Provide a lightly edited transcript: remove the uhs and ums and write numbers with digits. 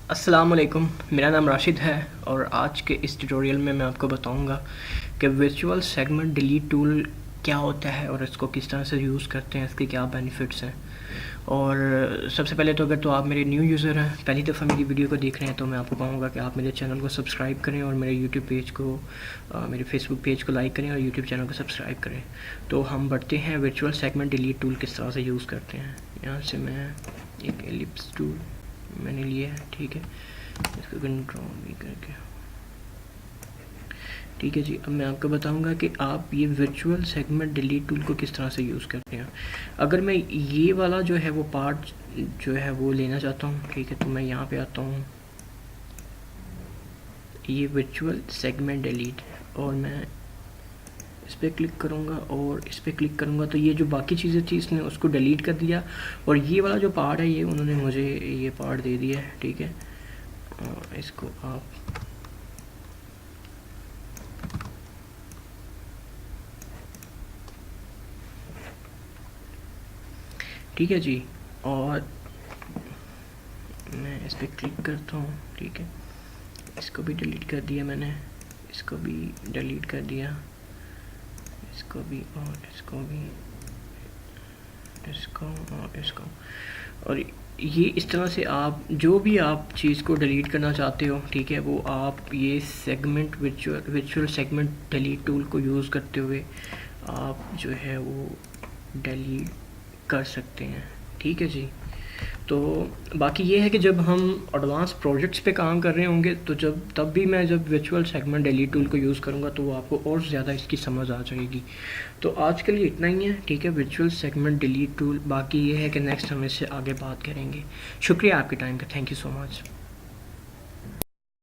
अस्सलाम वालेकुम, मेरा नाम राशिद है और आज के इस ट्यूटोरियल में मैं आपको बताऊंगा कि वर्चुअल सेगमेंट डिलीट टूल क्या होता है और इसको किस तरह से यूज़ करते हैं, इसके क्या बेनिफिट्स हैं। और सबसे पहले तो अगर तो आप मेरे न्यू यूज़र हैं, पहली दफ़ा मेरी वीडियो को देख रहे हैं, तो मैं आपको कहूँगा कि आप मेरे चैनल को सब्सक्राइब करें और मेरे यूट्यूब पेज को मेरे फेसबुक पेज को लाइक करें और यूट्यूब चैनल को सब्सक्राइब करें। तो हम बढ़ते हैं वर्चुअल सेगमेंट डिलीट टूल किस तरह से यूज़ करते हैं। यहाँ से मैं एक एलिप्स टूल मैंने लिया है, ठीक है, इसको कंट्रोल भी करके, ठीक है जी। अब मैं आपको बताऊंगा कि आप ये वर्चुअल सेगमेंट डिलीट टूल को किस तरह से यूज़ करते हैं। अगर मैं ये वाला जो है वो पार्ट जो है वो लेना चाहता हूँ, ठीक है, तो मैं यहाँ पे आता हूँ, ये वर्चुअल सेगमेंट डिलीट, और मैं इस पर क्लिक करूँगा और इस पर क्लिक करूँगा तो ये जो बाकी चीज़ें थी इसने उसको डिलीट कर दिया, और ये वाला जो पार्ट है ये उन्होंने मुझे ये पार्ट दे दिया है, ठीक है। और इसको आप ठीक है जी, और मैं इस पर क्लिक करता हूँ, ठीक है, इसको भी डिलीट कर दिया मैंने, इसको भी डिलीट कर दिया, इसको भी और इसको भी, इसको और इसको। और ये इस तरह से आप जो भी आप चीज़ को डिलीट करना चाहते हो, ठीक है, वो आप ये segment virtual segment delete tool को यूज़ करते हुए आप जो है वो डिलीट कर सकते हैं, ठीक है जी। तो बाकी ये है कि जब हम एडवांस प्रोजेक्ट्स पे काम कर रहे होंगे तो तब भी मैं जब वर्चुअल सेगमेंट डिलीट टूल को यूज़ करूँगा तो वो आपको और ज़्यादा इसकी समझ आ जाएगी। तो आज के लिए इतना ही है, ठीक है, वर्चुअल सेगमेंट डिलीट टूल। बाकी ये है कि नेक्स्ट हम इससे आगे बात करेंगे। शुक्रिया आपके टाइम का, थैंक यू सो मच।